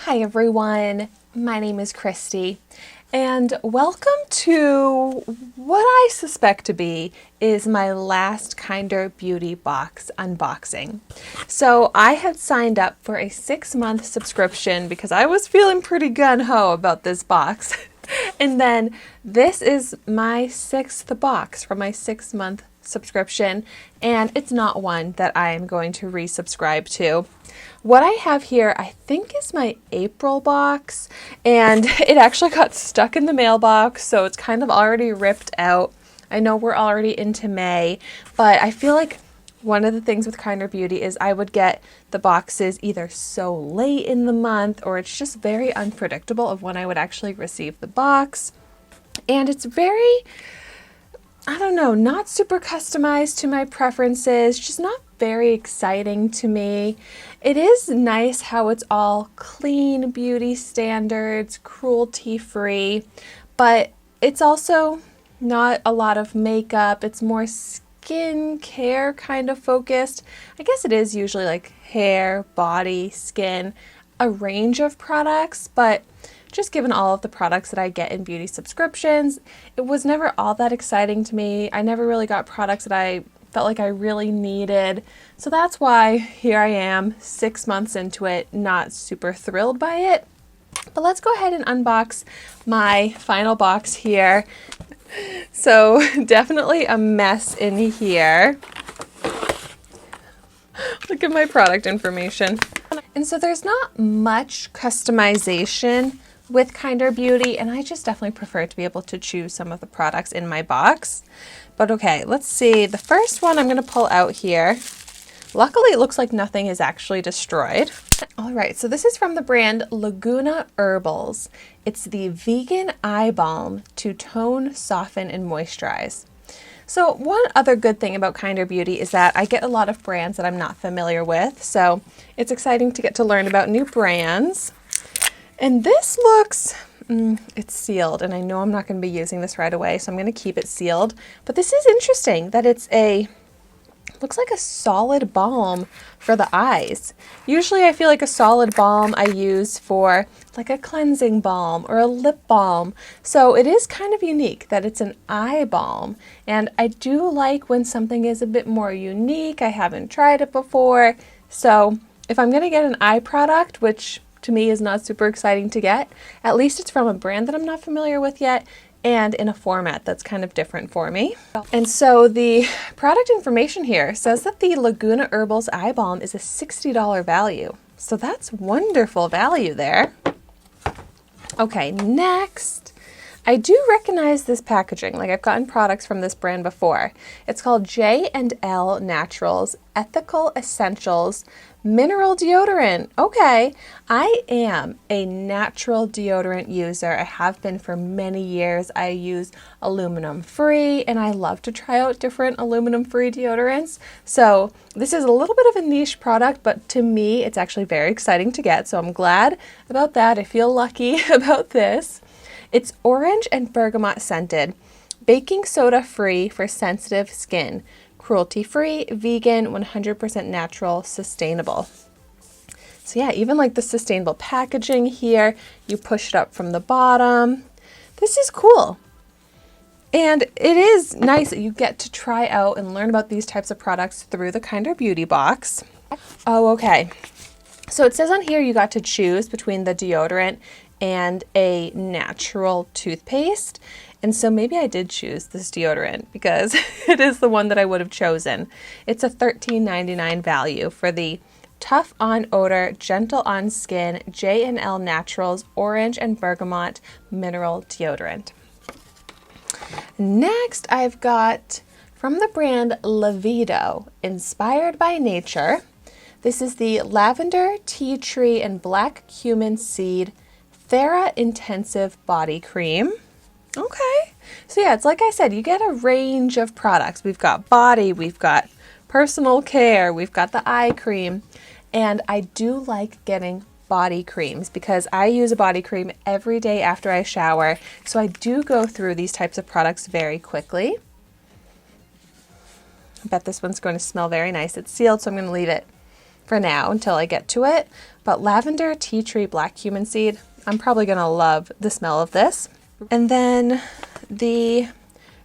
Hi everyone, my name is Christy, and welcome to what I suspect to be is my last Kinder Beauty box unboxing. So I had signed up for a 6-month subscription because I was feeling pretty gung-ho about this box. And then this is my 6th box from my 6-month subscription, and it's not one that I am going to resubscribe to. What I have here, I think, is my April box, and it actually got stuck in the mailbox, so it's kind of already ripped out. I know we're already into May, but I feel like one of the things with Kinder Beauty is I would get the boxes either so late in the month, or it's just very unpredictable of when I would actually receive the box. And it's very, I don't know, not super customized to my preferences, just not very exciting to me. It is nice how it's all clean beauty standards, cruelty-free, but it's also not a lot of makeup. It's more skin care kind of focused. I guess it is usually like hair, body, skin, a range of products, but just given all of the products that I get in beauty subscriptions, it was never all that exciting to me. I never really got products that I felt like I really needed. So that's why here I am 6 months into it, not super thrilled by it. But let's go ahead and unbox my final box here. So definitely a mess in here. Look at my product information. And so there's not much customization with Kinder Beauty, and I just definitely prefer to be able to choose some of the products in my box. But okay, let's see. The first one I'm going to pull out here. Luckily, it looks like nothing is actually destroyed. All right, so this is from the brand Laguna Herbals. It's the Vegan Eye Balm to tone, soften, and moisturize. So one other good thing about Kinder Beauty is that I get a lot of brands that I'm not familiar with, so it's exciting to get to learn about new brands. And this looks, it's sealed, and I know I'm not going to be using this right away, so I'm going to keep it sealed. But this is interesting that it's looks like a solid balm for the eyes. Usually I feel like a solid balm I use for like a cleansing balm or a lip balm. So it is kind of unique that it's an eye balm. And I do like when something is a bit more unique. I haven't tried it before. So if I'm going to get an eye product, which to me is not super exciting to get, at least it's from a brand that I'm not familiar with yet, and in a format that's kind of different for me. And so the product information here says that the Laguna Herbals Eye Balm is a $60 value. So that's wonderful value there. Okay, next. I do recognize this packaging, like I've gotten products from this brand before. It's called J&L Naturals Ethical Essentials Mineral Deodorant. Okay, I am a natural deodorant user. I have been for many years. I use aluminum free, and I love to try out different aluminum free deodorants. So this is a little bit of a niche product, but to me, it's actually very exciting to get. So I'm glad about that. I feel lucky about this. It's orange and bergamot scented, baking soda free for sensitive skin, cruelty free, vegan, 100% natural, sustainable. So yeah, even like the sustainable packaging here, you push it up from the bottom. This is cool. And it is nice that you get to try out and learn about these types of products through the Kinder Beauty box. Oh, okay. So it says on here you got to choose between the deodorant and a natural toothpaste. And so maybe I did choose this deodorant because it is the one that I would have chosen. It's a $13.99 value for the Tough on Odor, Gentle on Skin, J&L Naturals Orange and Bergamot Mineral Deodorant. Next, I've got from the brand Lavido, Inspired by Nature. This is the Lavender, Tea Tree, and Black Cumin Seed Thera Intensive Body Cream. Okay, so yeah, it's like I said, you get a range of products. We've got body, we've got personal care, we've got the eye cream, and I do like getting body creams because I use a body cream every day after I shower, so I do go through these types of products very quickly. I bet this one's going to smell very nice. It's sealed, so I'm going to leave it for now until I get to it. But lavender, tea tree, black cumin seed, I'm probably gonna love the smell of this. And then the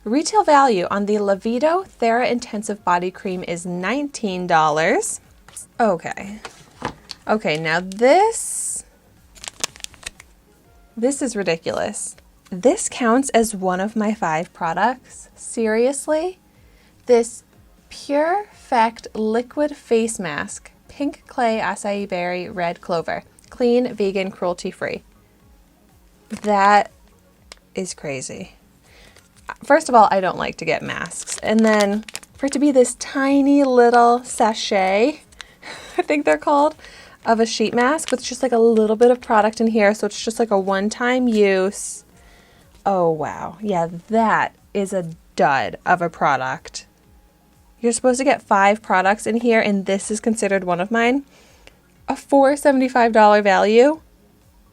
retail value on the Levido Thera Intensive Body Cream is $19. Okay, now this is ridiculous. This counts as one of my 5 products. Seriously? This PureFect Liquid Face Mask, pink clay, acai berry, red clover, clean, vegan, cruelty-free. That is crazy. First of all, I don't like to get masks. And then for it to be this tiny little sachet, I think they're called, of a sheet mask with just like a little bit of product in here. So it's just like a one-time use. Oh, wow. Yeah, that is a dud of a product. You're supposed to get 5 products in here, and this is considered one of mine. A $475 value?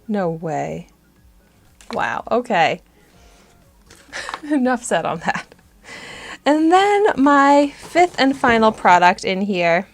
No way. Wow, okay. Enough said on that. And then my 5th and final product in here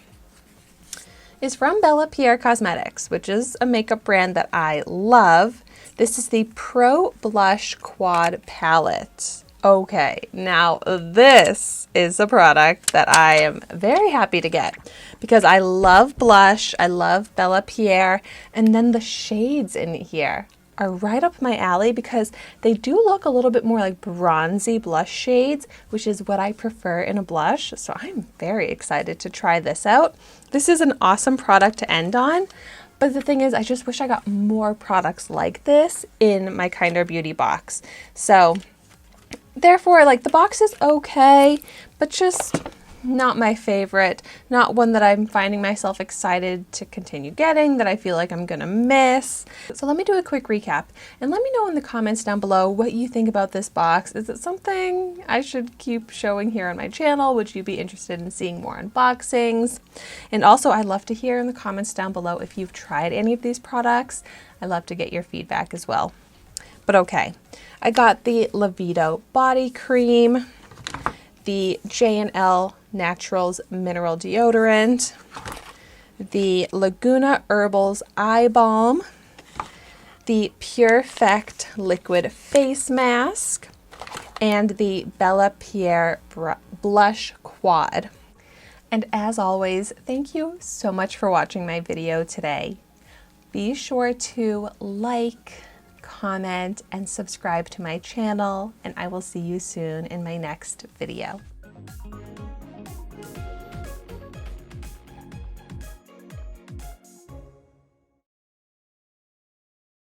is from Bella Pierre Cosmetics, which is a makeup brand that I love. This is the Pro Blush Quad Palette. Okay, now this is a product that I am very happy to get because I love blush, I love Bella Pierre, and then the shades in here are right up my alley because they do look a little bit more like bronzy blush shades, which is what I prefer in a blush. So I'm very excited to try this out. This is an awesome product to end on. But the thing is, I just wish I got more products like this in my Kinder Beauty box. So therefore, like, the box is okay, but just not my favorite, not one that I'm finding myself excited to continue getting, that I feel like I'm gonna miss. So let me do a quick recap and let me know in the comments down below what you think about this box. Is it something I should keep showing here on my channel? Would you be interested in seeing more unboxings? And also, I'd love to hear in the comments down below if you've tried any of these products. I'd love to get your feedback as well. But okay, I got the Levido body cream, the J&L Naturals mineral deodorant, the Laguna Herbals eye balm, the PureFect liquid face mask, and the Bella Pierre blush quad. And as always, thank you so much for watching my video today. Be sure to like, comment, and subscribe to my channel, and I will see you soon in my next video.